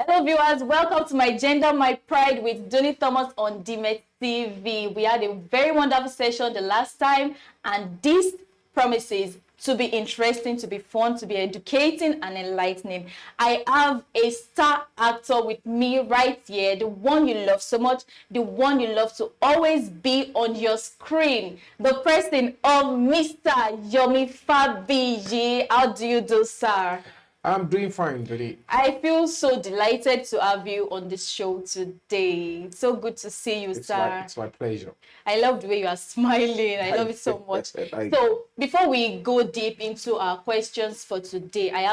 Hello viewers, welcome to My Gender, My Pride with Dunni Thomas on Dimet TV. We had a very wonderful session the last time, and this promises to be interesting, to be fun, to be educating and enlightening. I have a star actor with me right here, the one you love so much, the one you love to always be on your screen, the person of Mr. Yomi Fabiyi. How do you do, sir? I'm doing fine, Dunni. I feel so delighted to have you on this show today. It's so good to see you, sir. It's my pleasure. I love the way you are smiling. I love it so much. So before we go deep into our questions for today, I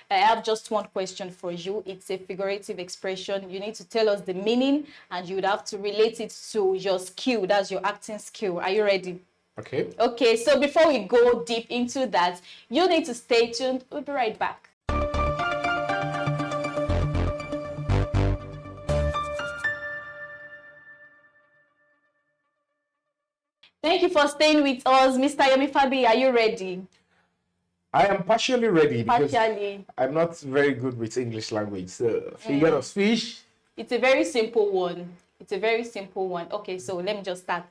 have just one question for you. It's a figurative expression. You need to tell us the meaning, and you would have to relate it to your skill. That's your acting skill. Are you ready? Okay. Okay, so before we go deep into that, you need to stay tuned. We'll be right back. Thank you for staying with us, Mr. Yomi Fabiyi. Are you ready? I am partially ready because Partially. I'm not very good with English language. So, figure of speech. It's a very simple one. It's a very simple one. Okay, so let me just start.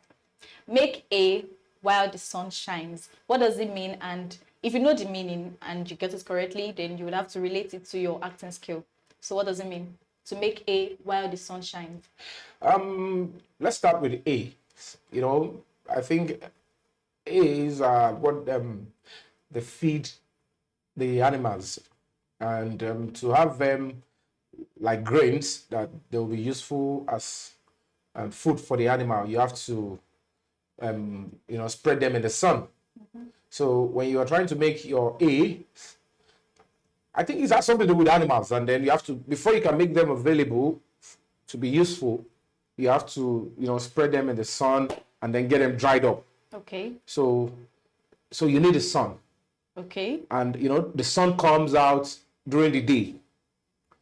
Make A while the sun shines. What does it mean? And if you know the meaning and you get it correctly, then you will have to relate it to your acting skill. So what does it mean? To make A while the sun shines. Let's start with A. You know, I think A is what they feed the animals, and to have them like grains that they will be useful as food for the animal, you have to spread them in the sun. So when you are trying to make your A, I think it has something to do with animals, and then you have to, before you can make them available to be useful, you have to spread them in the sun and then get them dried up. Okay. So you need the sun. Okay. And the sun comes out during the day.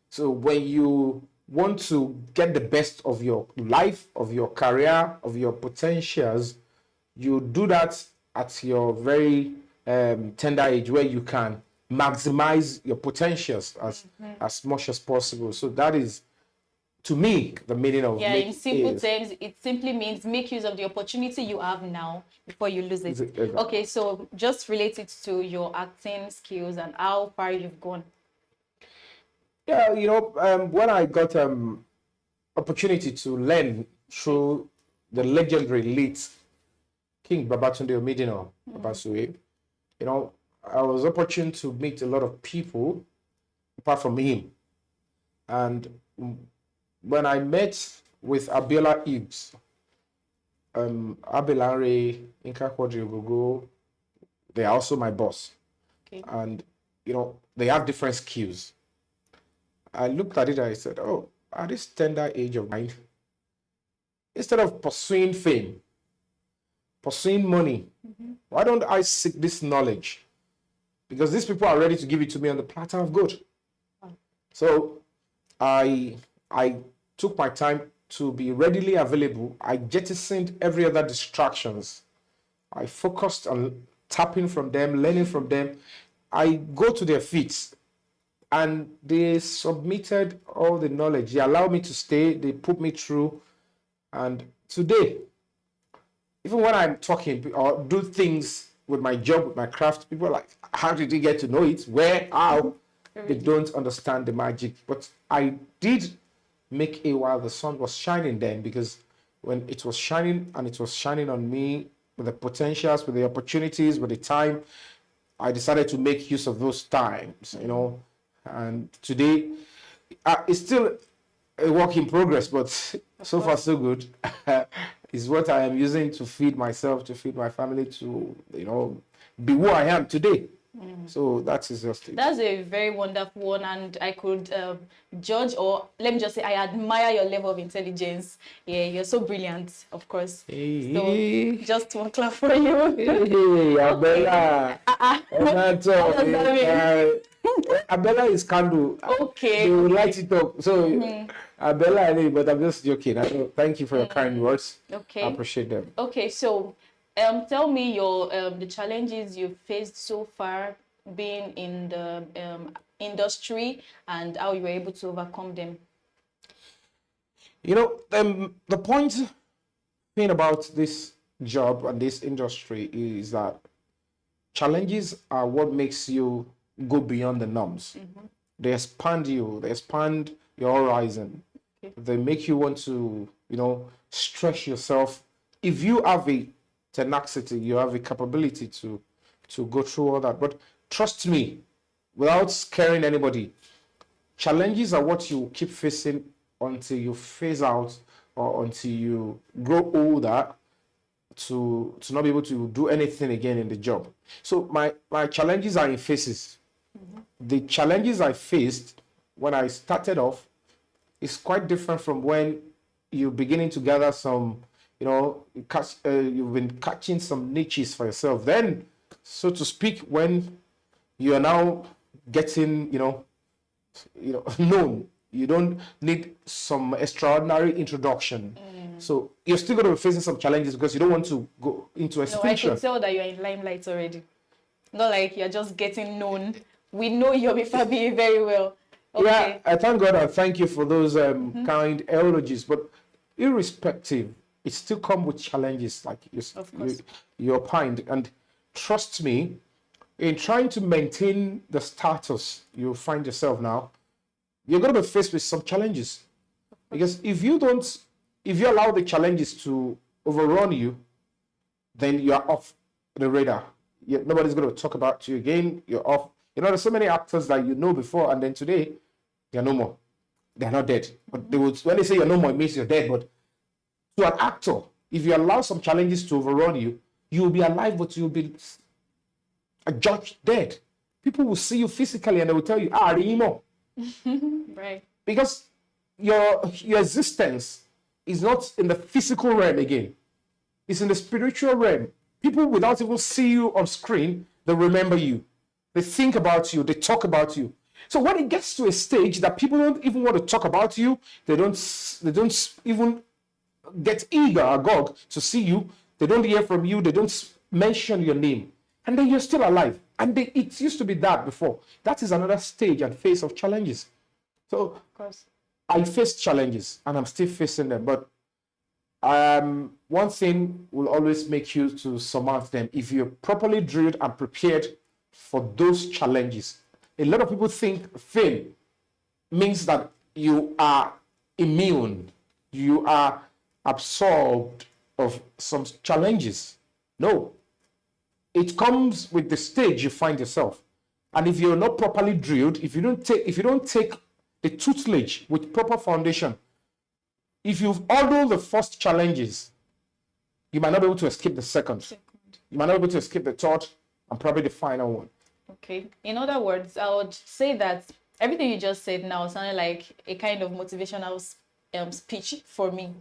So when you want to get the best of your life, of your career, of your potentials, you do that at your very tender age, where you can maximize your potentials as much as possible. So that is, to me, the meaning of in simple terms, it simply means make use of the opportunity you have now before you lose it. Okay, so just relate it to your acting skills and how far you've gone. Yeah, when I got opportunity to learn through the legendary late King Babatunde Omidino Babasue, I was opportune to meet a lot of people apart from him. And when I met with Abiola Ibs, Abelare, Inka Quadriogogo, they are also my boss. Okay. And, they have different skills. I looked at it and I said, oh, at this tender age of mine, instead of pursuing fame, pursuing money, why don't I seek this knowledge? Because these people are ready to give it to me on the platter of gold. So I took my time to be readily available. I jettisoned every other distractions. I focused on tapping from them, learning from them. I go to their feet, and they submitted all the knowledge. They allowed me to stay. They put me through. And today, even when I'm talking or do things with my job, with my craft, people are like, how did you get to know it? Where? How? They don't understand the magic. But I did make A while the sun was shining then, because when it was shining, and it was shining on me with the potentials, with the opportunities, with the time, I decided to make use of those times, And today, it's still a work in progress, but so far so good. Is what I am using to feed myself, to feed my family, to be who I am today. So that is just it. That's a very wonderful one, and I could judge, or let me just say, I admire your level of intelligence. Yeah, you're so brilliant, of course. Hey. So just one clap for you. Hey, Abella. Abella is candle. Okay. They will light it up. So Abella, but I'm just joking. Thank you for your kind words. Okay. I appreciate them. Okay, so tell me your the challenges you've faced so far being in the industry and how you were able to overcome them? You know, the point thing about this job and this industry is that challenges are what makes you go beyond the norms. They expand you, they expand your horizon. Okay. They make you want to, stretch yourself. If you have a tenacity, you have a capability to go through all that. But trust me, without scaring anybody, challenges are what you keep facing until you phase out or until you grow older to not be able to do anything again in the job. So my challenges are in phases. The challenges I faced when I started off is quite different from when you're beginning to gather some, you've been catching some niches for yourself. Then, so to speak, when you are now getting, known, you don't need some extraordinary introduction. So you're still going to be facing some challenges because you don't want to go into No, I extinction. can tell that you're in limelight already. Not like you're just getting known. We know Yomi Fabiyi very well. Okay. Yeah, I thank God and thank you for those kind eulogies. But irrespective, it still comes with challenges, like you opined. And trust me, in trying to maintain the status you find yourself now, you're going to be faced with some challenges. Because if you allow the challenges to overrun you, then you are off the radar. Nobody's going to talk about you again. You're off. There's so many actors that you know before, and then today, they're no more. They're not dead. But when they say you're no more, it means you're dead. But to an actor, if you allow some challenges to overrun you, you will be alive, but you'll be judged dead. People will see you physically and they will tell you, Remo. Right. Because your existence is not in the physical realm again. It's in the spiritual realm. People, without even see you on screen, they remember you. They think about you. They talk about you. So when it gets to a stage that people don't even want to talk about you, they don't even get eager, agog, to see you. They don't hear from you. They don't mention your name. And then you're still alive. And it used to be that before. That is another stage and phase of challenges. So Of course. I faced challenges and I'm still facing them. But one thing will always make you to surmount them if you're properly drilled and prepared for those challenges. A lot of people think fame means that you are immune, you are absorbed of some challenges. No, it comes with the stage you find yourself. And if you're not properly drilled, if you don't take the tutelage with proper foundation, if you've handled the first challenges, you might not be able to escape the second. You might not be able to escape the third and probably the final one. Okay. In other words, I would say that everything you just said now sounded like a kind of motivational speech for me.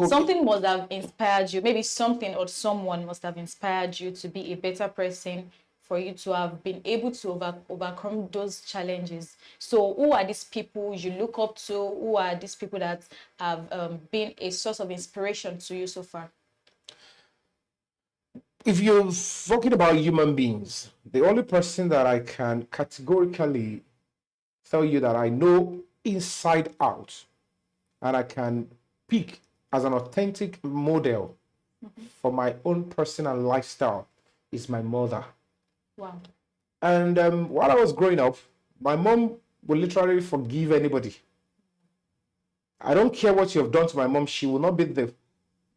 Something must have inspired you. Maybe something or someone must have inspired you to be a better person, for you to have been able to overcome those challenges. So who are these people you look up to? Who are these people that have been a source of inspiration to you so far? If you're talking about human beings, the only person that I can categorically tell you that I know inside out and I can pick as an authentic model for my own personal lifestyle is my mother. Wow. And while I was growing up, my mom will literally forgive anybody. I don't care what you have done to my mom. She will not be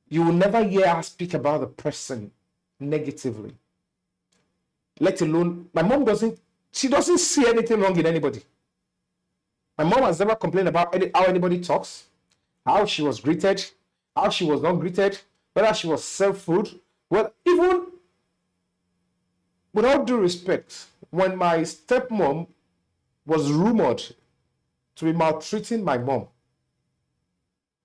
you will never hear her speak about the person negatively. Let alone, my mom doesn't see anything wrong in anybody. My mom has never complained about how anybody talks, how she was greeted, how she was not greeted, whether she was served food. Well, even with all due respect, when my stepmom was rumored to be maltreating my mom,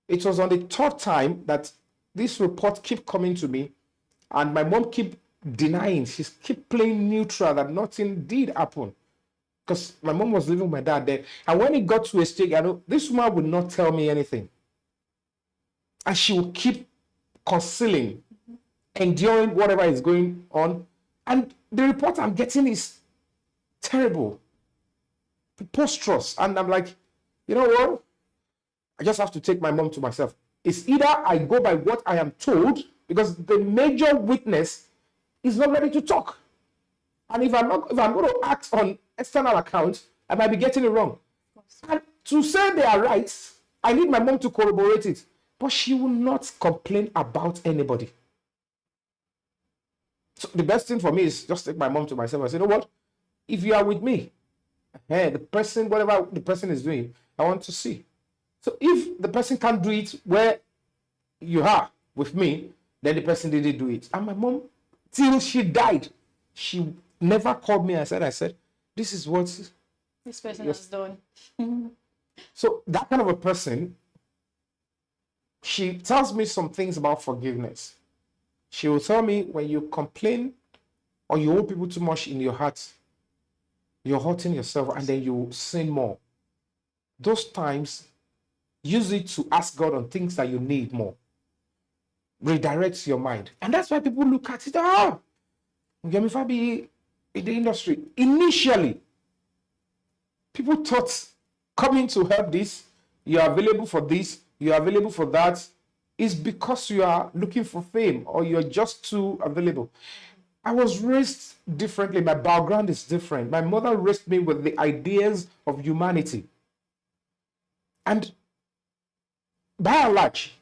it was on the third time that this report kept coming to me, and my mom kept denying. She kept playing neutral that nothing did happen, because my mom was living with my dad then. And when it got to a stage, I know this woman would not tell me anything, and she would keep concealing, enduring whatever is going on. And the report I'm getting is terrible. preposterous. And I'm like, you know what? I just have to take my mom to myself. It's either I go by what I am told, because the major witness is not ready to talk. And if I'm going to act on external accounts, I might be getting it wrong. And to say they are right, I need my mom to corroborate it. But she will not complain about anybody. So the best thing for me is just take my mom to myself and say, you know what? If you are with me, the person, whatever the person is doing, I want to see. So if the person can't do it where you are with me, then the person didn't do it. And my mom, till she died, she never called me. I said, this is what this person has done. So that kind of a person, she tells me some things about forgiveness. She will tell me, when you complain or you hold people too much in your heart, you're hurting yourself, and then you sin more. Those times, use it to ask God on things that you need more. Redirects your mind. And that's why people look at it, Yomi Fabiyi in the industry. Initially, people thought coming to help this, you are available for this, you are available for that, is because you are looking for fame or you're just too available. I was raised differently. My background is different. My mother raised me with the ideas of humanity. And by and large,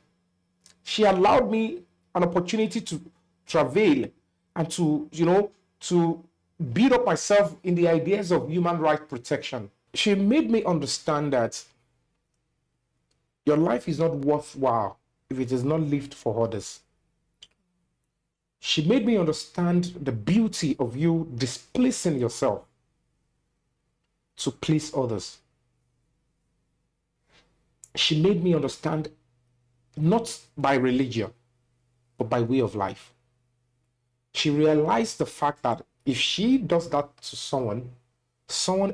she allowed me an opportunity to travail and to build up myself in the ideas of human rights protection. She made me understand that your life is not worthwhile if it is not lived for others. She made me understand the beauty of you displacing yourself to please others. She made me understand, not by religion, but by way of life. She realized the fact that if she does that to someone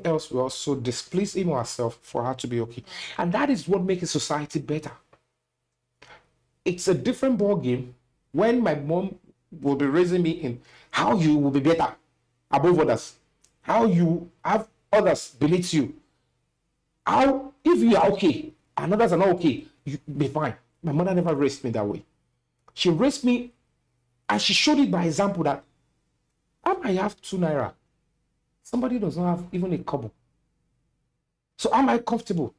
else will also displease him or herself for her to be okay. And that is what makes a society better. It's a different ball game when my mom will be raising me in how you will be better above others, how you have others beneath you, how if you are okay and others are not okay, you be fine. My mother never raised me that way. She raised me and she showed it by example that I might have 2 naira. Somebody does not have even a kobo. So am I comfortable?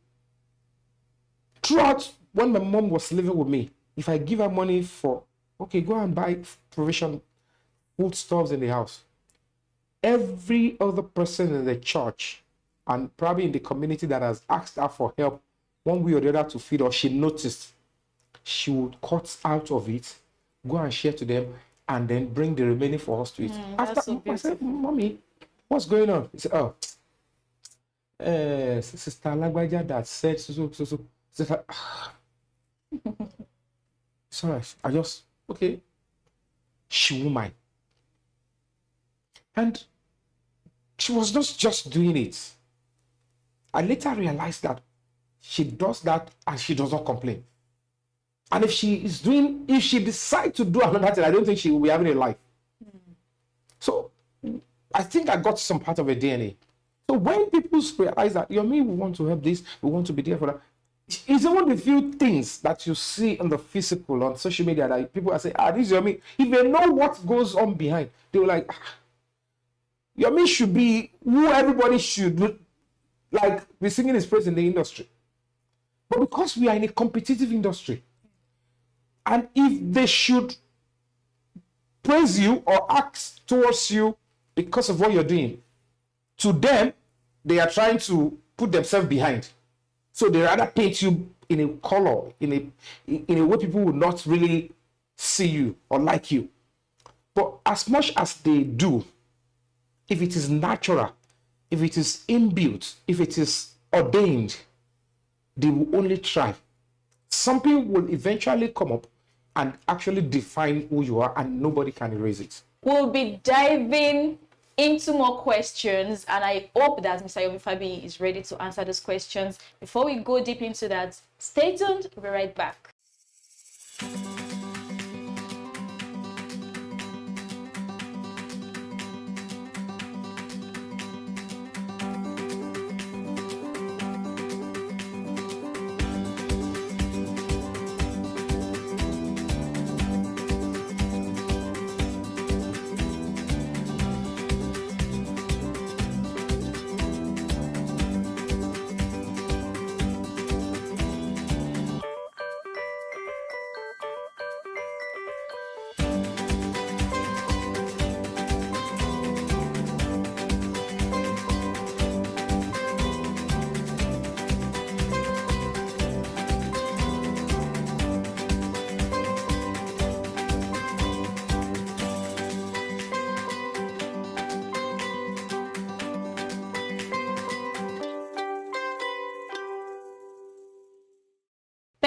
Throughout, when my mom was living with me, if I give her money for, okay, go and buy provision, foodstuffs in the house, every other person in the church and probably in the community that has asked her for help one way or the other to feed, or she noticed, she would cut out of it, go and share to them, and then bring the remaining for us to eat. After, so I said, Mommy, what's going on? He said, Sister Lagbaja that said so. Sister, sorry, I just, okay. She won't mind. And she was not just doing it. I later realized that she does that and she does not complain. And if she decides to do another thing, I don't think she will be having a life. So I think I got some part of her DNA. So when people realize that, Yomi, we want to help this, we want to be there for that, it's one of the few things that you see on the physical, on social media, that people are saying, this is Yomi. If they know what goes on behind, they were like, Yomi should be who everybody should be singing his praise in the industry. But because we are in a competitive industry, and if they should praise you or act towards you because of what you're doing, to them, they are trying to put themselves behind. So they rather paint you in a color, in a way people will not really see you or like you. But as much as they do, if it is natural, if it is inbuilt, if it is ordained, they will only try. Something will eventually come up and actually define who you are, and nobody can erase it. We'll be diving into more questions, and I hope that Mr. Yomi Fabiyi is ready to answer those questions. Before we go deep into that, stay tuned. We'll be right back.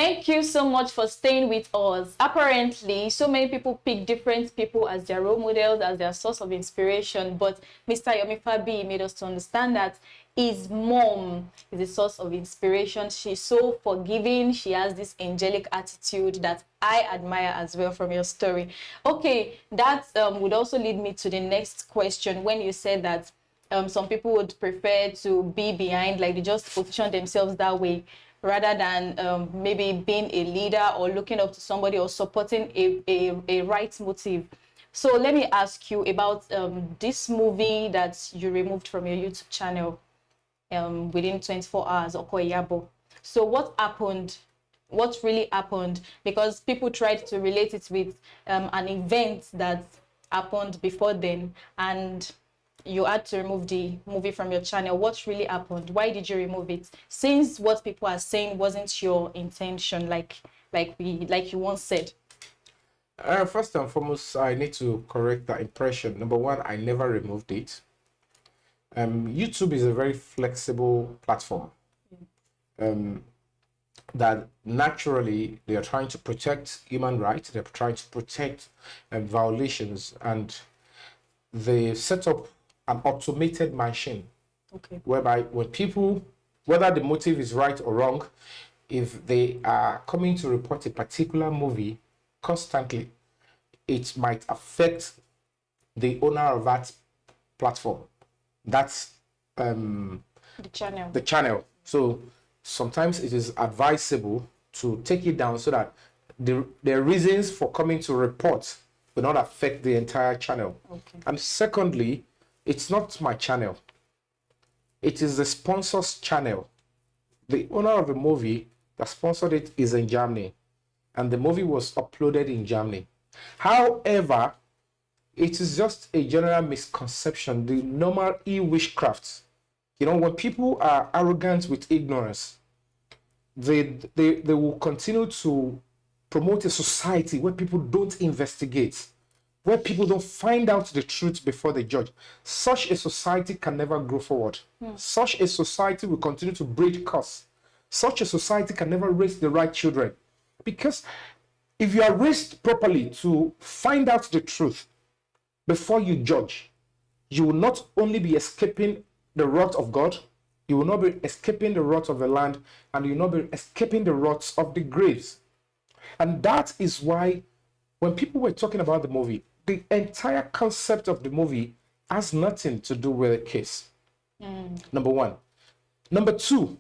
Thank you so much for staying with us. Apparently, so many people pick different people as their role models, as their source of inspiration. But Mr. Yomi Fabiyi made us to understand that his mom is a source of inspiration. She's so forgiving. She has this angelic attitude that I admire as well from your story. Okay, that would also lead me to the next question. When you said that some people would prefer to be behind, like they just position themselves that way, rather than maybe being a leader or looking up to somebody or supporting a right motive. So let me ask you about this movie that you removed from your YouTube channel within 24 hours, Okoyabo. So what happened? What really happened? Because people tried to relate it with an event that happened before then, and you had to remove the movie from your channel. What really happened? Why did you remove it? Since what people are saying wasn't your intention, like you once said. First and foremost, I need to correct that impression. Number one, I never removed it. YouTube is a very flexible platform. That naturally they are trying to protect human rights. They're trying to protect violations, and they set up an automated machine, whereby when people, whether the motive is right or wrong, if they are coming to report a particular movie constantly, it might affect the owner of that platform. That's The channel. the channel. So sometimes it is advisable to take it down so that the reasons for coming to report will not affect the entire channel. Okay. And secondly, it's not my channel. It is the sponsor's channel. The owner of the movie that sponsored it is in Germany, and the movie was uploaded in Germany. However, it is just a general misconception, the normal e-witchcraft. You know, when people are arrogant with ignorance, they will continue to promote a society where people don't investigate, where people don't find out the truth before they judge. Such a society can never grow forward. Such a society will continue to breed curse. Such a society can never raise the right children. Because if you are raised properly to find out the truth before you judge, you will not only be escaping the wrath of God, you will not be escaping the wrath of the land, and you will not be escaping the wrath of the graves. And that is why when people were talking about the movie, the entire concept of the movie has nothing to do with the case. Number one. Number two,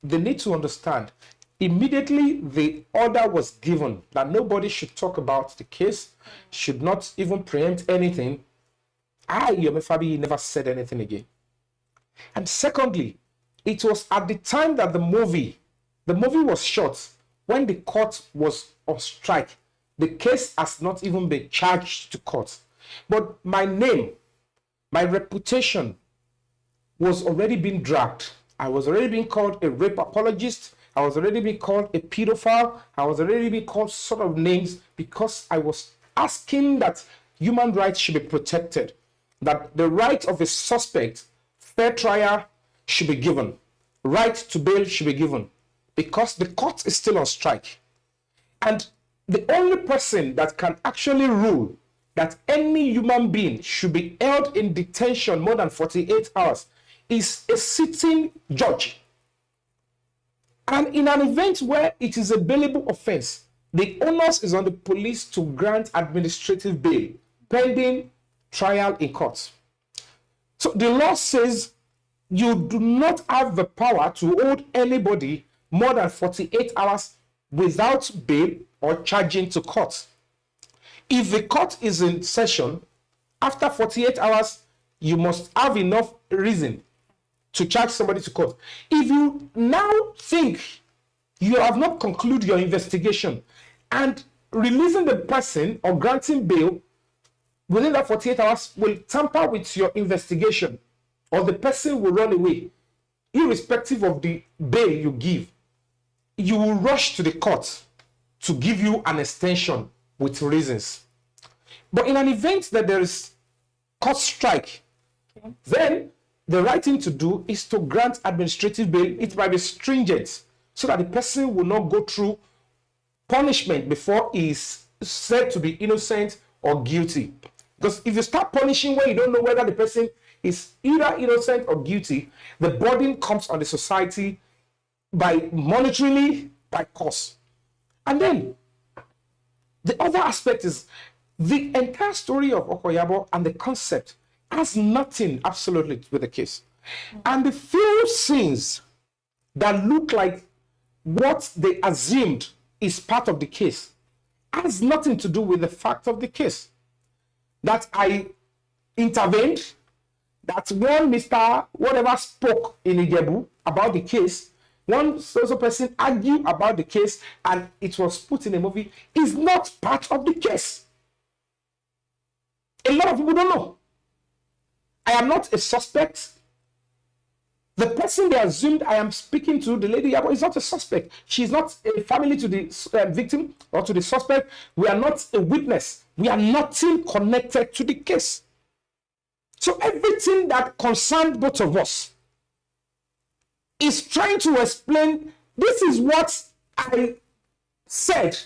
they need to understand, immediately the order was given that nobody should talk about the case, should not even preempt anything. Yomi Fabiyi never said anything again. And secondly, it was at the time that the movie was shot, when the court was on strike. The case has not even been charged to court. But my name, my reputation was already being dragged. I was already being called a rape apologist. I was already being called a pedophile. I was already being called sort of names because I was asking that human rights should be protected, that the right of a suspect, fair trial should be given, right to bail should be given, because the court is still on strike. And the only person that can actually rule that any human being should be held in detention more than 48 hours is a sitting judge. And in an event where it is a bailable offense, the onus is on the police to grant administrative bail pending trial in court. So the law says you do not have the power to hold anybody more than 48 hours without bail or charging to court. If the court is in session, after 48 hours, you must have enough reason to charge somebody to court. If you now think you have not concluded your investigation and releasing the person or granting bail within that 48 hours will tamper with your investigation, or the person will run away, irrespective of the bail you give, you will rush to the court to give you an extension with reasons. But in an event that there is court strike, then the right thing to do is to grant administrative bail. It might be stringent so that the person will not go through punishment before he's said to be innocent or guilty. Because if you start punishing when you don't know whether the person is either innocent or guilty, the burden comes on the society by monetarily, by cost. And then the other aspect is the entire story of Okoyabo and the concept has nothing absolutely with the case. And the few scenes that look like what they assumed is part of the case has nothing to do with the fact of the case. That I intervened, that one Mr. whatever spoke in Ijebu about the case, one social person argued about the case, and it was put in a movie, is not part of the case. A lot of people don't know. I am not a suspect. The person they assumed I am speaking to, the lady is not a suspect. She's not a family to the victim or to the suspect. We are not a witness. We are nothing connected to the case. So everything that concerned both of us is trying to explain, this is what I said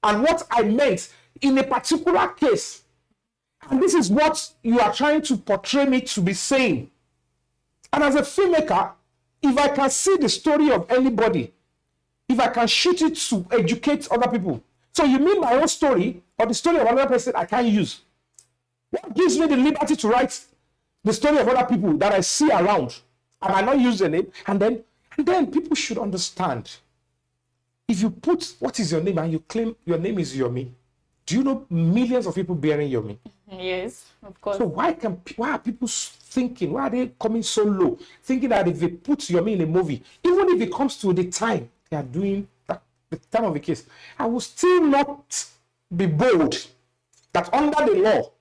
and what I meant in a particular case. And this is what you are trying to portray me to be saying. And as a filmmaker, if I can see the story of anybody, if I can shoot it to educate other people. So you mean my own story or the story of another person I can't use? What gives me the liberty to write the story of other people that I see around? I might not use the name. And then people should understand. If you put what is your name and you claim your name is Yomi, do you know millions of people bearing Yomi? Yes, of course. So why are people thinking, why are they coming so low? Thinking that if they put Yomi in a movie, even if it comes to the time they are doing that, the time of the case, I will still not be bold that under the law,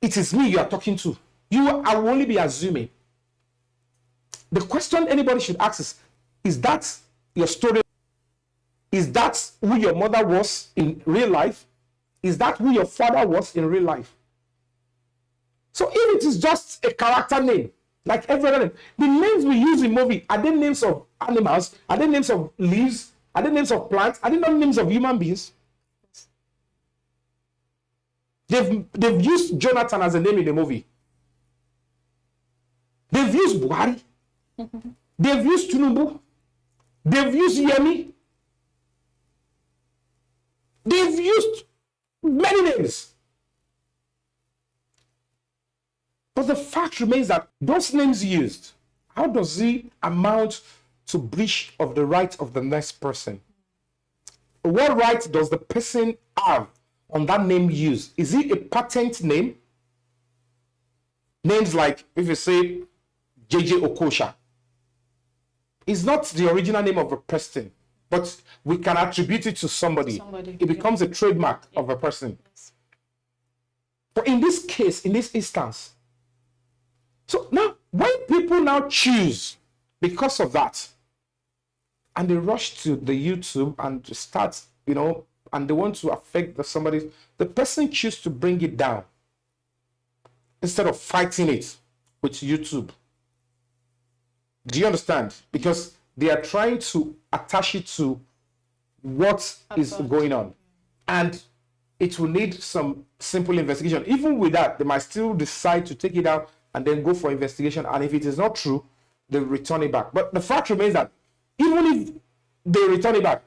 it is me you are talking to. I will only be assuming. The question anybody should ask is that your story? Is that who your mother was in real life? Is that who your father was in real life? So if it is just a character name, like every other name, the names we use in movie, are they names of animals? Are they names of leaves? Are they names of plants? Are they not names of human beings? They've used Jonathan as a name in the movie. They've used Buhari. They've used Tinubu. They've used Yemi. They've used many names. But the fact remains that those names used, how does it amount to breach of the right of the next person? What right does the person have on that name used? Is it a patent name? Names like, if you say JJ Okosha, it's not the original name of a person, but we can attribute it to somebody. It becomes a trademark of a person. Yes. But in this case, in this instance, so now when people now choose because of that, and they rush to the YouTube and start, and they want to affect somebody, the person chooses to bring it down instead of fighting it with YouTube. Do you understand? Because they are trying to attach it to what is going on. And it will need some simple investigation. Even with that, they might still decide to take it out and then go for investigation. And if it is not true, they return it back. But the fact remains that even if they return it back,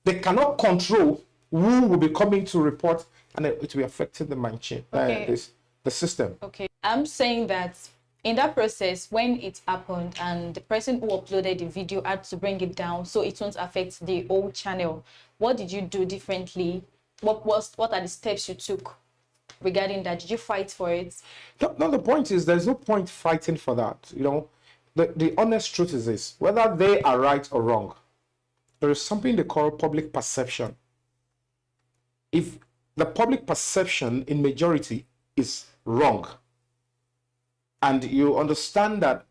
they cannot control who will be coming to report, and it will be affecting the mind chain, the system. Okay, I'm saying that in that process, when it happened and the person who uploaded the video had to bring it down so it won't affect the old channel, what did you do differently? What are the steps you took regarding that? Did you fight for it? No, the point is there's no point fighting for that. The honest truth is this: whether they are right or wrong, there is something they call public perception. If the public perception in majority is wrong, and you understand that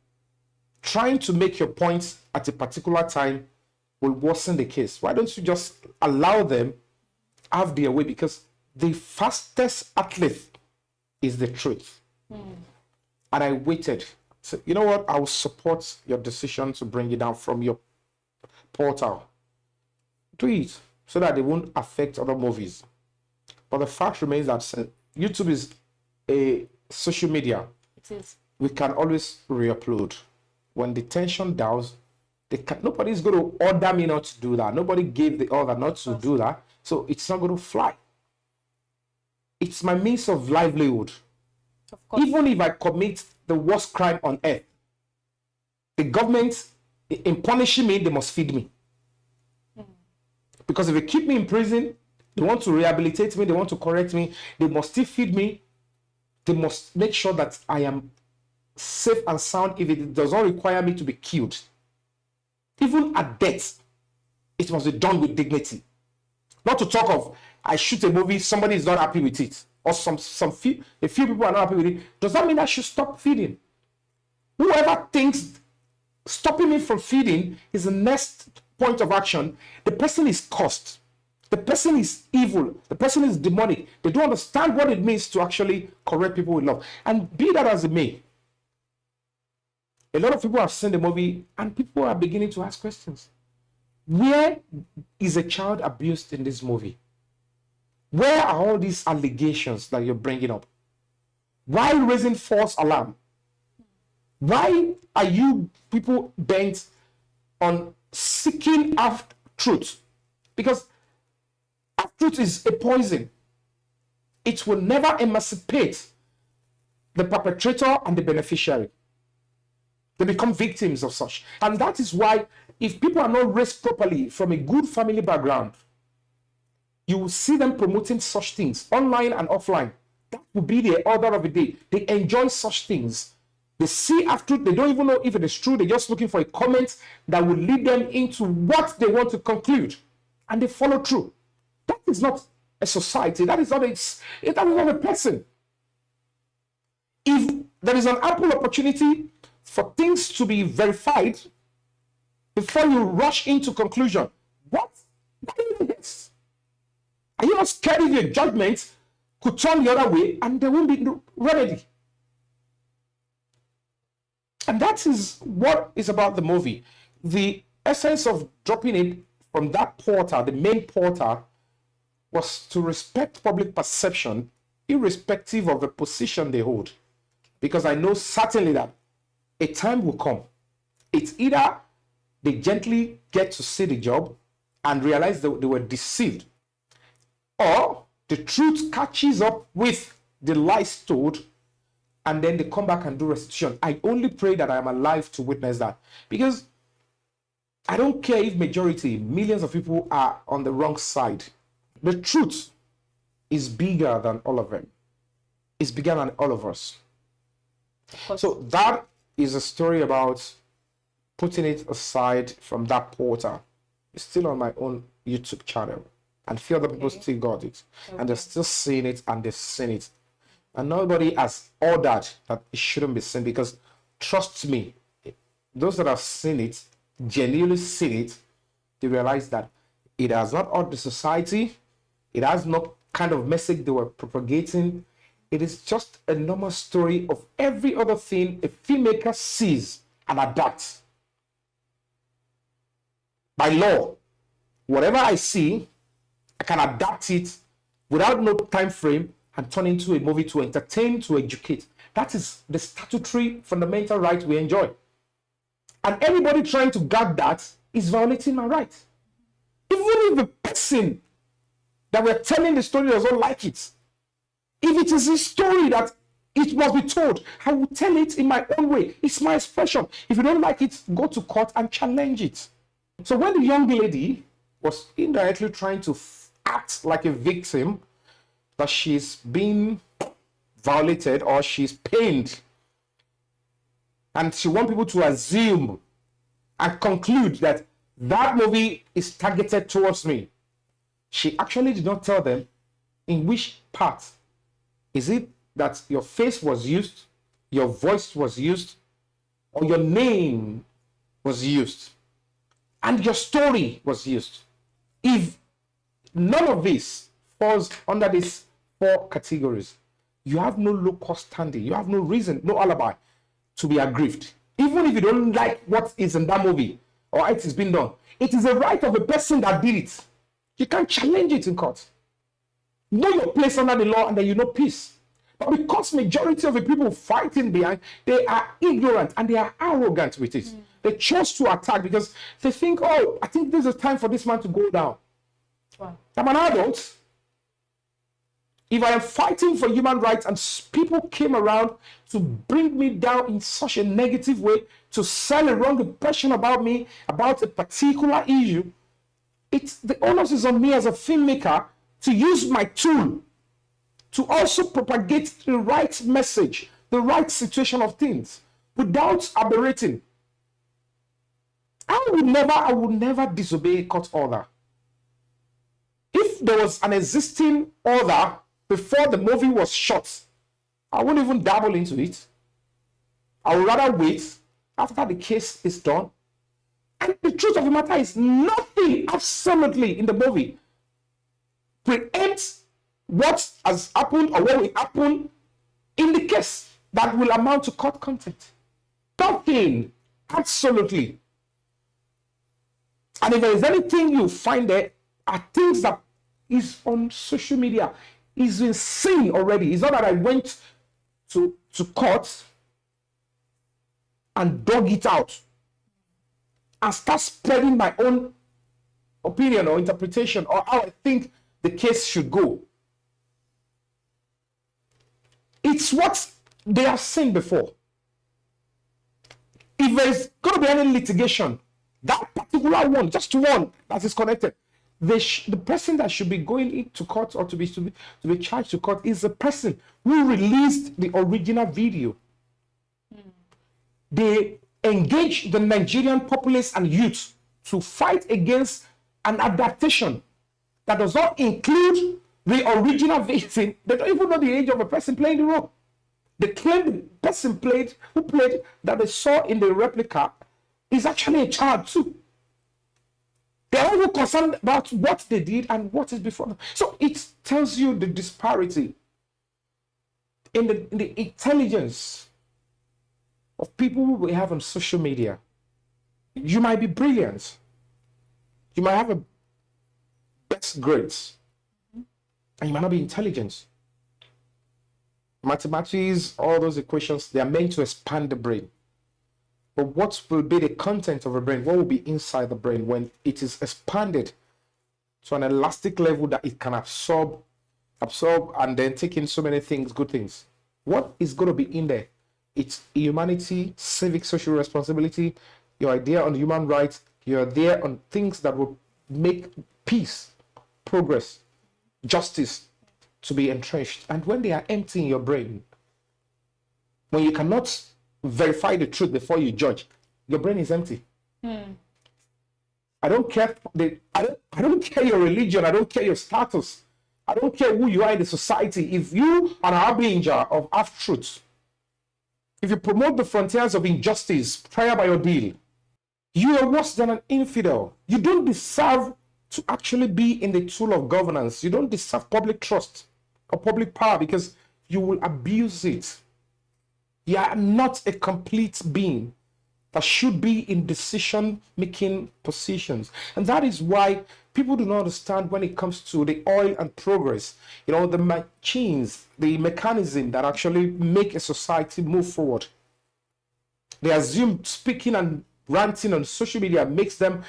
trying to make your points at a particular time will worsen the case, why don't you just allow them have their way? Because the fastest athlete is the truth. And I waited. So, you know what? I will support your decision to bring it down from your portal. Do it. so that they won't affect other movies. But the fact remains that YouTube is a social media. It is. We can always re-upload. When the tension downs, nobody's going to order me not to do that. Nobody gave the order not to do that. So it's not going to fly. It's my means of livelihood. Of course. Even if I commit the worst crime on earth, the government, in punishing me, they must feed me. Because if they keep me in prison, they want to rehabilitate me, they want to correct me, they must still feed me. They must make sure that I am safe and sound if it does not require me to be killed. Even at death, it must be done with dignity. Not to talk of, I shoot a movie, somebody is not happy with it, or a few people are not happy with it. Does that mean I should stop feeding? Whoever thinks stopping me from feeding is the next point of action, the person is cursed. The person is evil. The person is demonic. They don't understand what it means to actually correct people with love. And be that as it may, a lot of people have seen the movie and people are beginning to ask questions. Where is a child abused in this movie? Where are all these allegations that you're bringing up? Why raising false alarm? Why are you people bent on seeking after truth? Because truth is a poison. It will never emancipate the perpetrator and the beneficiary. They become victims of such. And that is why, if people are not raised properly from a good family background, you will see them promoting such things online and offline. That will be the order of the day. They enjoy such things. They see after, they don't even know if it is true. They're just looking for a comment that will lead them into what they want to conclude. And they follow through. That is not a society. That is not a person. If there is an ample opportunity for things to be verified before you rush into conclusion, what is this? Are you not scared if your judgment could turn the other way and there won't be no remedy? And that is what is about the movie. The essence of dropping it from that portal, the main portal, was to respect public perception, irrespective of the position they hold. Because I know certainly that a time will come. It's either they gently get to see the job and realize that they were deceived, or the truth catches up with the lies told, and then they come back and do restitution. I only pray that I am alive to witness that. Because I don't care if majority, millions of people are on the wrong side. The truth is bigger than all of them. It's bigger than all of us. So that is a story about putting it aside from that portal. It's still on my own YouTube channel. And few other people still got it. And they're still seeing it and they've seen it. And nobody has ordered that it shouldn't be seen, because trust me, those that have seen it, genuinely seen it, they realize that it has not hurt the society. It has no kind of message they were propagating. It is just a normal story of every other thing a filmmaker sees and adapts. By law, whatever I see, I can adapt it without no time frame and turn into a movie to entertain, to educate. That is the statutory fundamental right we enjoy. And anybody trying to guard that is violating my right. Even if the person that we're telling the story does not like it, if it is a story that it must be told, I will tell it in my own way. It's my expression. If you don't like it, go to court and challenge it. So when the young lady was indirectly trying to act like a victim, that she's being violated or she's pained, and she wants people to assume and conclude that that movie is targeted towards me, she actually did not tell them in which part. Is it that your face was used, your voice was used, or your name was used, and your story was used? If none of this falls under these four categories, you have no local standing, you have no reason, no alibi to be aggrieved. Even if you don't like what is in that movie or it is being done, it is a right of a person that did it You can challenge it in court. Know your place under the law, and then you know peace. But because majority of the people fighting behind, they are ignorant and they are arrogant with it. They chose to attack because they think, oh, I think this is time for this man to go down. Wow. I'm an adult. If I am fighting for human rights and people came around to bring me down in such a negative way, to sell a wrong impression about me, about a particular issue, the onus is on me as a filmmaker to use my tool to also propagate the right message, the right situation of things, without aberrating. I would never disobey a court order. If there was an existing order before the movie was shot, I wouldn't even dabble into it. I would rather wait after the case is done. And the truth of the matter is, nothing absolutely in the movie preempts what has happened or what will happen in the case that will amount to court content. Nothing, absolutely. And if there is anything you find there are things that is on social media, is been seen already. It's not that I went to court and dug it out and start spreading my own opinion or interpretation or how I think the case should go. It's what they have seen before. If there's going to be any litigation, that particular one, just one that is connected, the person that should be going into court or to be charged to court is the person who released the original video. They engage the Nigerian populace and youth to fight against an adaptation that does not include the original victim. They don't even know the age of the person playing the role. They claim the person who played that they saw in the replica is actually a child too. They are all concerned about what they did and what is before them. So it tells you the disparity in the intelligence of people who we have on social media. You might be brilliant. You might have a best grades. And you might not be intelligent. Mathematics, all those equations, they are meant to expand the brain. But what will be the content of a brain? What will be inside the brain when it is expanded to an elastic level that it can absorb and then take in so many things, good things? What is going to be in there? It's humanity, civic, social responsibility, your idea on human rights, your idea on things that will make peace, progress, justice to be entrenched. And when they are empty in your brain, when you cannot verify the truth before you judge, your brain is empty. I don't care I don't care your religion, I don't care your status, I don't care who you are in the society. If you are an harbinger of half-truths, if you promote the frontiers of injustice, trial by ordeal, you are worse than an infidel. You don't deserve to actually be in the tool of governance. You don't deserve public trust or public power because you will abuse it. You are not a complete being that should be in decision-making positions. And that is why people do not understand when it comes to the oil and progress, the machines, the mechanism that actually make a society move forward. They assume speaking and ranting on social media makes them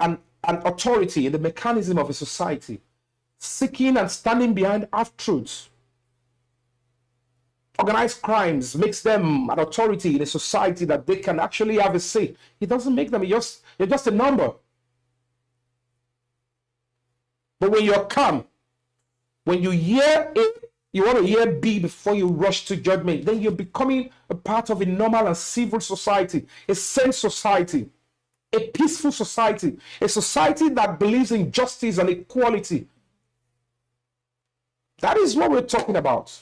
an authority in the mechanism of a society, seeking and standing behind half-truths. Organized crimes makes them an authority in a society that they can actually have a say. It doesn't make them, you're just a number. But when you're calm, when you hear A, you want to hear B before you rush to judgment, then you're becoming a part of a normal and civil society, a sane society, a peaceful society, a society that believes in justice and equality. That is what we're talking about.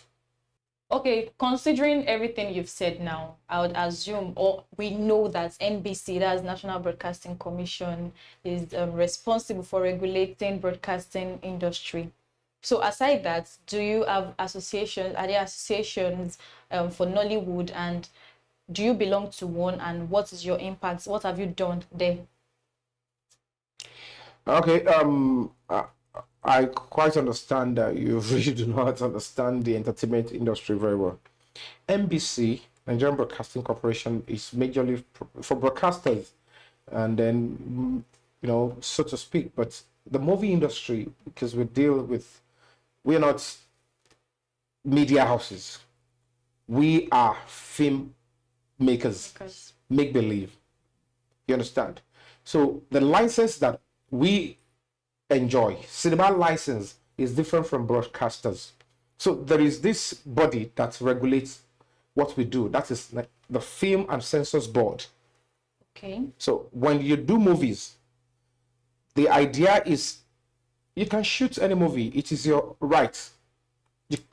Okay, considering everything you've said now, I would assume, or we know that NBC, that's National Broadcasting Commission, is responsible for regulating broadcasting industry. So aside that, do you have associations, are there associations for Nollywood, and do you belong to one, and what is your impact? What have you done there? Okay, I quite understand that you really do not understand the entertainment industry very well. NBC, Nigerian Broadcasting Corporation, is majorly for broadcasters, and then, so to speak. But the movie industry, because we are not media houses. We are film makers, make believe. You understand? So the license that we enjoy, cinema license, is different from broadcasters. So there is this body that regulates what we do. That is like the Film and Censors Board. Okay. So when you do movies, the idea is you can shoot any movie. It is your right.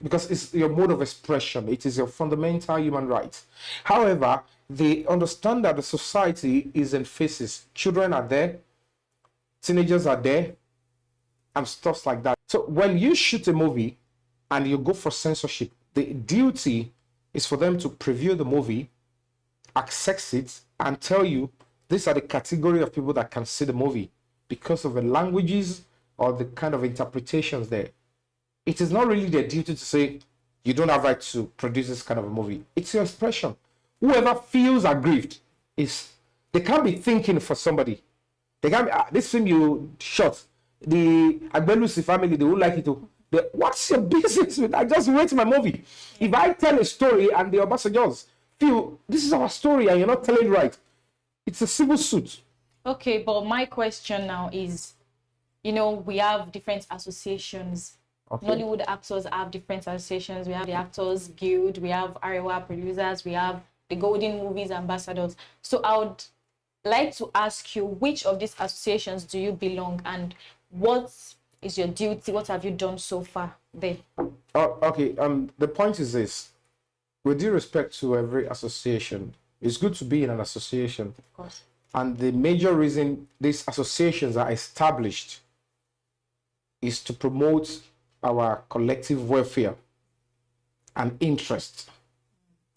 Because it's your mode of expression. It is your fundamental human right. However, they understand that the society is in phases. Children are there, teenagers are there, and stuff like that. So when you shoot a movie and you go for censorship, the duty is for them to preview the movie, access it, and tell you these are the category of people that can see the movie because of the languages or the kind of interpretations there. It is not really their duty to say you don't have right to produce this kind of a movie. It's your expression. Whoever feels aggrieved they can't be thinking for somebody. They can't be, this film you shot, the Agbelusi family, they would like it to. What's your business with? I just wait my movie. If I tell a story and the Obasanjos feel this is our story and you're not telling it right, it's a civil suit. Okay, but my question now is, we have different associations. Okay. Nollywood actors have different associations. We have the Actors Guild, we have Arewa producers, we have the Golden Movies ambassadors. So I would like to ask you, which of these associations do you belong, and what is your duty? What have you done so far there? Okay. The point is this: with due respect to every association, it's good to be in an association. Of course. And the major reason these associations are established is to promote our collective welfare and interest.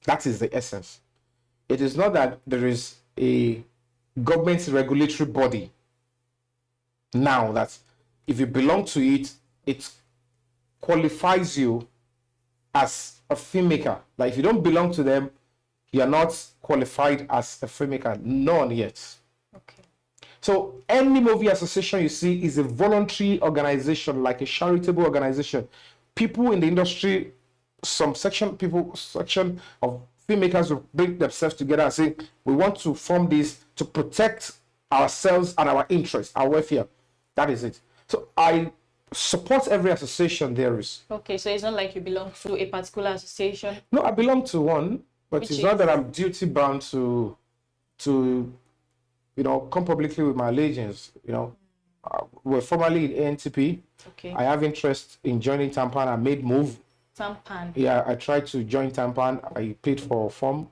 That is the essence. It is not that there is a government regulatory body now that if you belong to it, it qualifies you as a filmmaker. Like if you don't belong to them, you are not qualified as a filmmaker. None yet. Okay. So any movie association you see is a voluntary organization, like a charitable organization. People in the industry, section of filmmakers will bring themselves together and say, we want to form this to protect ourselves and our interests, our welfare. That is it. So I support every association there is. Okay, so it's not like you belong to a particular association? No, I belong to one, but it's not that I'm duty bound to come publicly with my allegiance. We're formerly in ANTP. Okay. I have interest in joining Tampan. I made move. Tampan. Yeah, I tried to join Tampan. I paid for a form.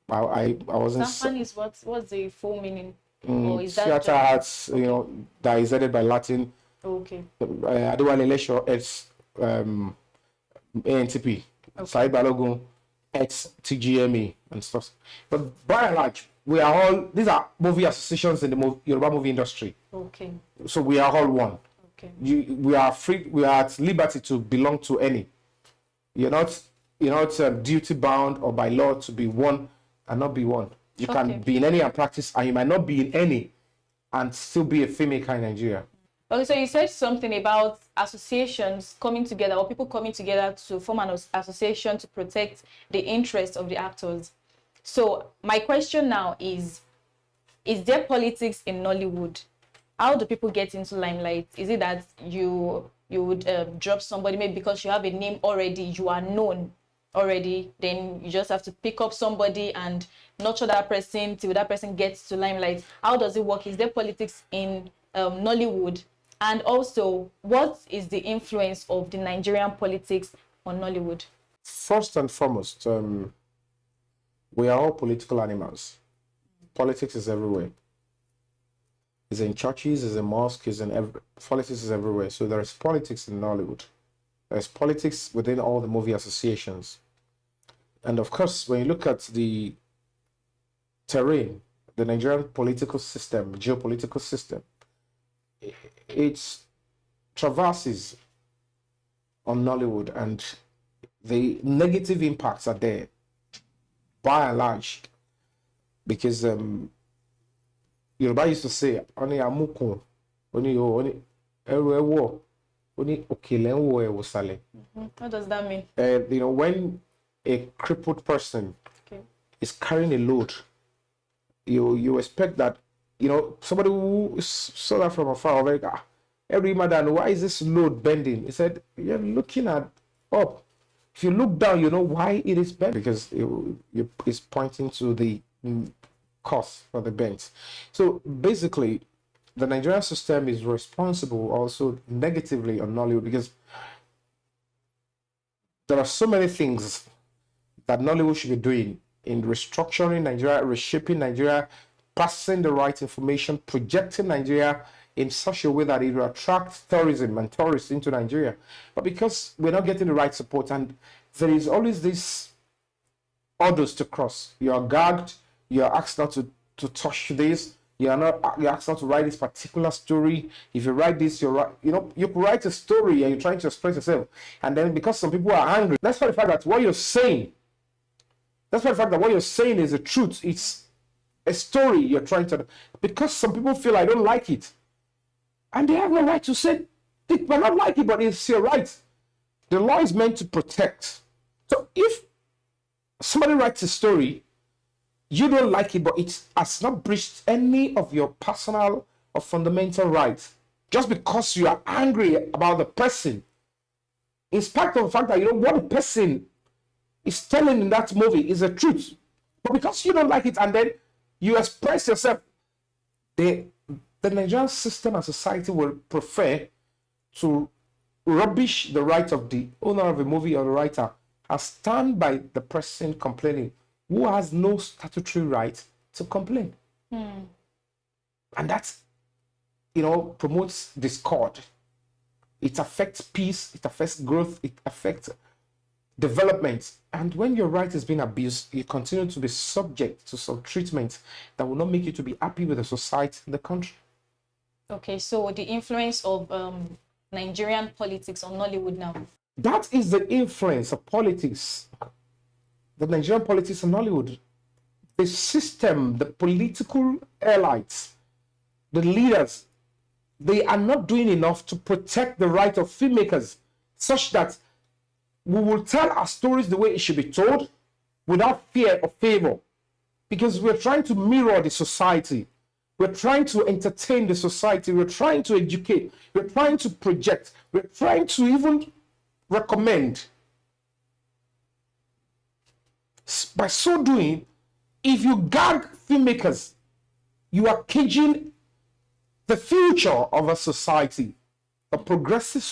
I wasn't. Tampan is what's the full meaning? Or is that theater arts, that is headed by Latin. Okay. Adewale Lesho, it's ANTP. Said Balogun, it's TGME and stuff. But by and large, these are movie associations in the Yoruba movie industry. Okay. So we are all one. Okay. We are free. We are at liberty to belong to any. You're not duty bound or by law to be one and not be one. You can be in any and practice, and you might not be in any and still be a filmmaker in Nigeria. Okay, so you said something about associations coming together, or people coming together to form an association to protect the interests of the actors. So my question now is there politics in Nollywood? How do people get into limelight? Is it that you would drop somebody, maybe because you have a name already, you are known already, then you just have to pick up somebody and nurture that person till that person gets to limelight? How does it work? Is there politics in Nollywood? And also, what is the influence of the Nigerian politics on Nollywood? First and foremost, we are all political animals. Politics is everywhere. It's in churches, it's in mosques, politics is everywhere. So there is politics in Nollywood. There's politics within all the movie associations. And of course, when you look at the terrain, the Nigerian political system, geopolitical system, it's controversies on Nollywood and the negative impacts are there by and large, because Yoruba used to say, "Oni amuko, oni eru ewo, oni okele nwo ewo sale." What does that mean? When a crippled person is carrying a load, you expect that, somebody who saw that from afar, like, every man, why is this load bending? He said, you're looking at up. If you look down, you know why it is bent, because it's pointing to the cause for the bent. So basically, the Nigerian system is responsible also negatively on Nollywood, because there are so many things that Nollywood should be doing in restructuring Nigeria, reshaping Nigeria, passing the right information, projecting Nigeria in such a way that it will attract tourism and tourists into Nigeria. But because we're not getting the right support, and there is always this orders to cross. You are gagged, you are asked not to touch this, you're asked not to write this particular story. If you write this, you could write a story and you're trying to express yourself. And then because some people are angry, that's for the fact that what you're saying is the truth. It's a story you're trying to, because some people feel I don't like it. And they have no right to say they might not like it, but it's your right. The law is meant to protect. So if somebody writes a story, you don't like it, but it has not breached any of your personal or fundamental rights, just because you are angry about the person, in spite of the fact that what the person is telling in that movie is the truth. But because you don't like it and then you express yourself, the Nigerian system and society will prefer to rubbish the right of the owner of a movie or the writer and stand by the person complaining, who has no statutory right to complain. And that, promotes discord. It affects peace, it affects growth, it affects development. And when your right is being abused, you continue to be subject to some treatment that will not make you to be happy with the society and the country. Okay, so the influence of Nigerian politics on Nollywood now. That is the influence of politics. The Nigerian politics on Nollywood. The system, the political elites, the leaders, they are not doing enough to protect the right of filmmakers, such that we will tell our stories the way it should be told without fear or favor. Because we're trying to mirror the society. We're trying to entertain the society. We're trying to educate. We're trying to project. We're trying to even recommend. By so doing, if you gag filmmakers, you are caging the future of a society, a progressive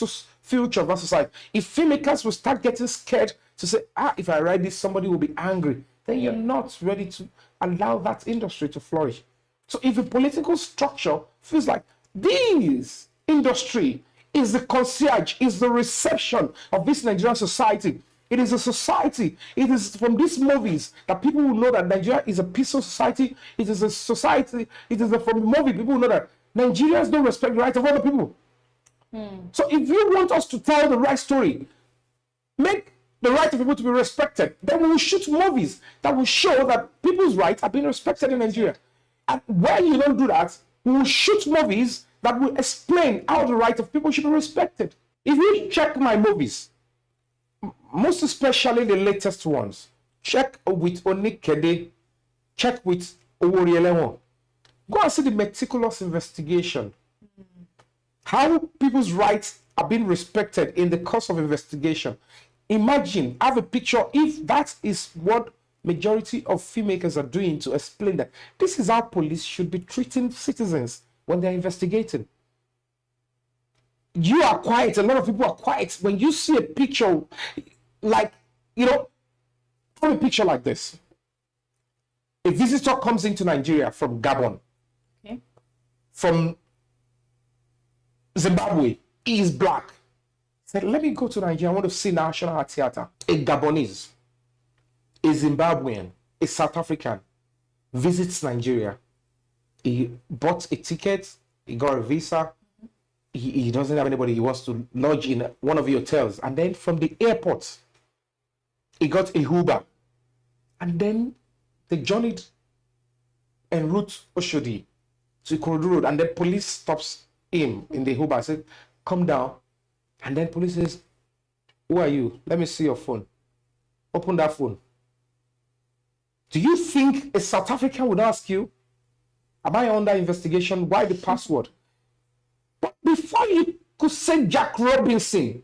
future of a society. If filmmakers will start getting scared to say, if I write this, somebody will be angry, then you're not ready to allow that industry to flourish. So if a political structure feels like this industry is the concierge, is the reception of this Nigerian society, it is a society, it is from these movies that people will know that Nigeria is a peaceful society, it is a society, it is from the movie people will know that Nigerians don't respect the rights of other people. So if you want us to tell the right story, make the right of people to be respected, then we will shoot movies that will show that people's rights are being respected in Nigeria. And when you don't do that, we will shoot movies that will explain how the right of people should be respected. If you check my movies, most especially the latest ones, check with Onikede, check with Oworielewo, go and see the meticulous investigation. How people's rights are being respected in the course of investigation. Imagine, have a picture, if that is what majority of filmmakers are doing, to explain that this is how police should be treating citizens when they're investigating. You are quiet, a lot of people are quiet. When you see a picture like, from a picture like this, a visitor comes into Nigeria from Gabon, from Zimbabwe, he is black. Said, let me go to Nigeria, I want to see National Art Theatre. A Gabonese, a Zimbabwean, a South African visits Nigeria. He bought a ticket, he got a visa, he doesn't have anybody. He wants to lodge in one of the hotels. And then from the airport, he got a Uber. And then they journeyed en route Oshodi to Ikorodu Road. And then police stops him in the Uber. Said, come down. And then police says, who are you? Let me see your phone. Open that phone. Do you think a South African would ask you, am I under investigation? Why the password? But before you could say Jack Robinson,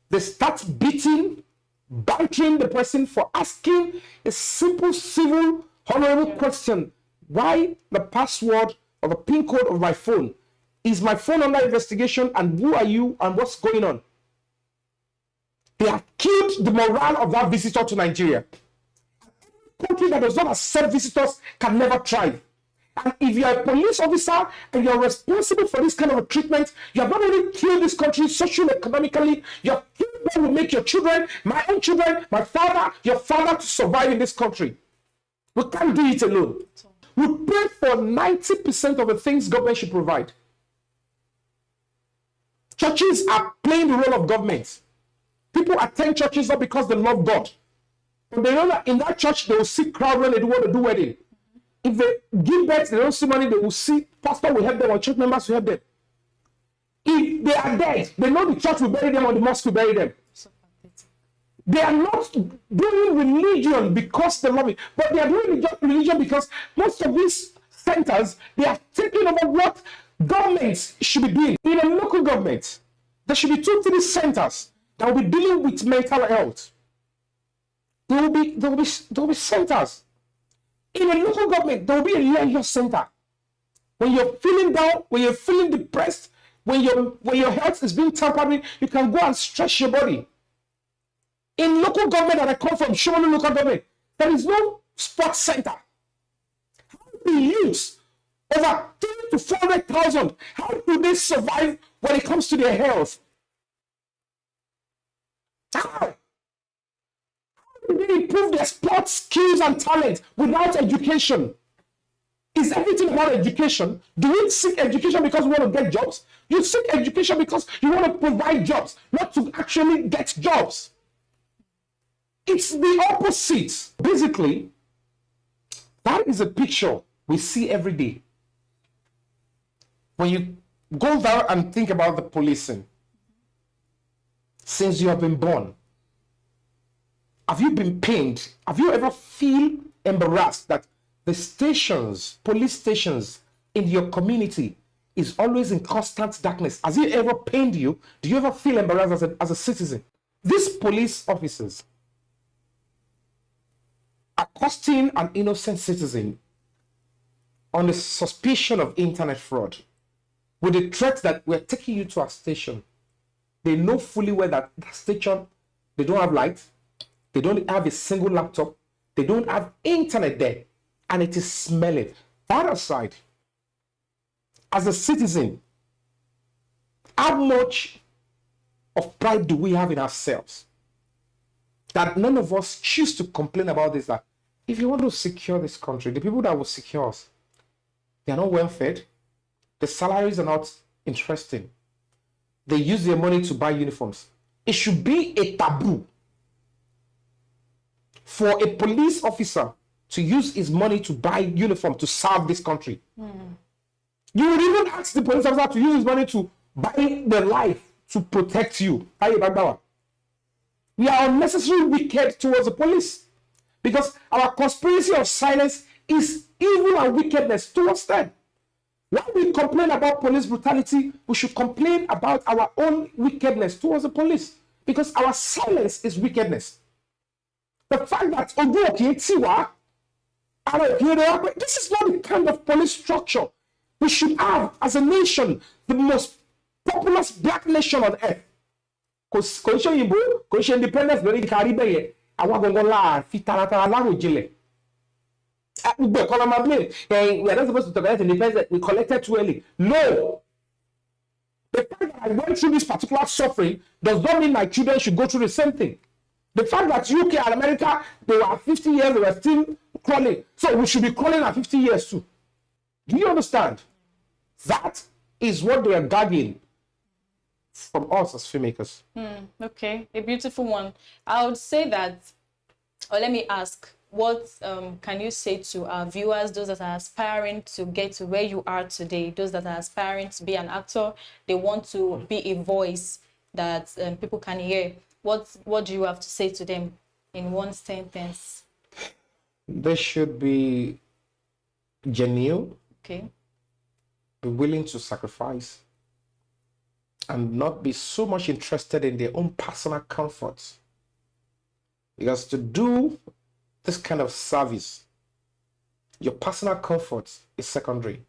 they start beating, bantering the person for asking a simple, civil, honorable question. Why the password or the PIN code of my phone? Is my phone under investigation? And who are you? And what's going on? They have killed the morale of that visitor to Nigeria. A country that does not accept visitors can never thrive. And if you are a police officer and you're responsible for this kind of a treatment, you have not only killed this country socially, economically, you have killed what will make your children, my own children, my father, your father to survive in this country. We can't do it alone. We pay for 90% of the things government should provide. Churches are playing the role of government. People attend churches not because they love God. But they know that in that church, they will see crowd when they want to do wedding. If they give birth, they don't see money, they will see pastor will help them or church members will help them. If they are dead, they know the church will bury them or the mosque will bury them. They are not doing religion because they love it, but they are doing religion because most of these centers, they are taking over what governments should be doing. In a local government, there should be 2-3 centers that will be dealing with mental health. There will be centers. In a local government, there will be a leisure center. When you're feeling down, when you're feeling depressed, when your health is being tampered with, you can go and stretch your body. In local government that I come from, Shomolu local government, there is no sports center. How do youths, over 300,000 to 400,000, how do they survive when it comes to their health? How do they improve their sports skills and talent without education? Is everything about education? Do we seek education because we want to get jobs? You seek education because you want to provide jobs, not to actually get jobs. It's the opposite. Basically, that is a picture we see every day. When you go there and think about the policing, since you have been born, have you been pained? Have you ever feel embarrassed that the stations, police stations in your community is always in constant darkness? Has it ever pained you? Do you ever feel embarrassed as a citizen? These police officers accosting an innocent citizen on the suspicion of internet fraud with the threat that we're taking you to our station. They know fully well that station, they don't have light, they don't have a single laptop, they don't have internet there, and it is smelling. That aside, as a citizen, how much of pride do we have in ourselves that none of us choose to complain about this? That if you want to secure this country, the people that will secure us, they are not well fed, the salaries are not interesting, they use their money to buy uniforms. It should be a taboo for a police officer to use his money to buy uniform to serve this country. You would even ask the police officer to use his money to buy the life to protect you. We are unnecessarily wicked towards the police because our conspiracy of silence is evil and wickedness towards them. When we complain about police brutality, we should complain about our own wickedness towards the police because our silence is wickedness. The fact that this is not the kind of police structure we should have as a nation, the most populous black nation on earth. Because independence very Caribbean, I want to go la fitaratara language. We are not supposed to talk about independence. We collected too early. No. The fact that I went through this particular suffering does not mean my children should go through the same thing. The fact that UK and America, they were 50 years, they were still crawling. So we should be crawling at 50 years too. Do you understand? That is what they are gagging from us as filmmakers. Okay, a beautiful one. I would say that, or let me ask, what can you say to our viewers, those that are aspiring to get to where you are today, those that are aspiring to be an actor, they want to be a voice that people can hear? What do you have to say to them in one sentence? They should be genuine, Okay. be willing to sacrifice, and not be so much interested in their own personal comforts. Because to do this kind of service, your personal comfort is secondary.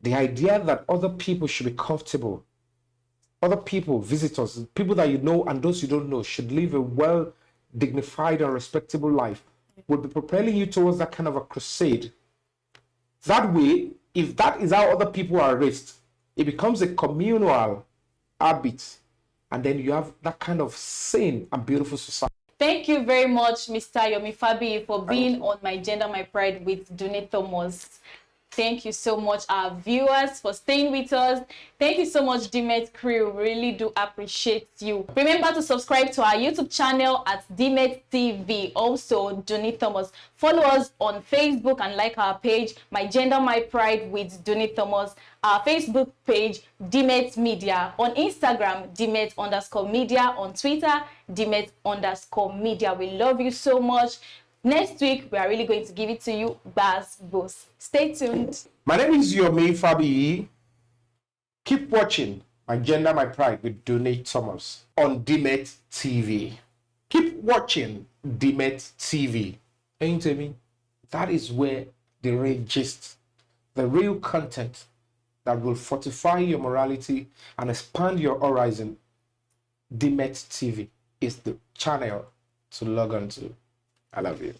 The idea that other people should be comfortable, other people, visitors, people that you know and those you don't know, should live a well dignified and respectable life, would be propelling you towards that kind of a crusade. That way, if that is how other people are raised, it becomes a communal habit, and then you have that kind of sane and beautiful society. Thank you very much, Mr. Yomi Fabiyi, for being on My Gender, My Pride with Dunni Thomas. Thank you so much, our viewers, for staying with us. Thank you so much, Dimet crew. Really do appreciate you. Remember to subscribe to our YouTube channel at Dimet TV. Also, Dunni Thomas. Follow us on Facebook and like our page, My Gender, My Pride with Dunni Thomas. Our Facebook page, Dimet Media. On Instagram, Dimet_media. On Twitter, Dimet_media. We love you so much. Next week, we are really going to give it to you, Baz Boss. Stay tuned. My name is Yomi Fabiyi. Keep watching My Gender, My Pride with Dunni Thomas on Dimet TV. Keep watching Dimet TV. Ain't it me? That is where the real gist, the real content that will fortify your morality and expand your horizon. Dimet TV is the channel to log on to. I love you.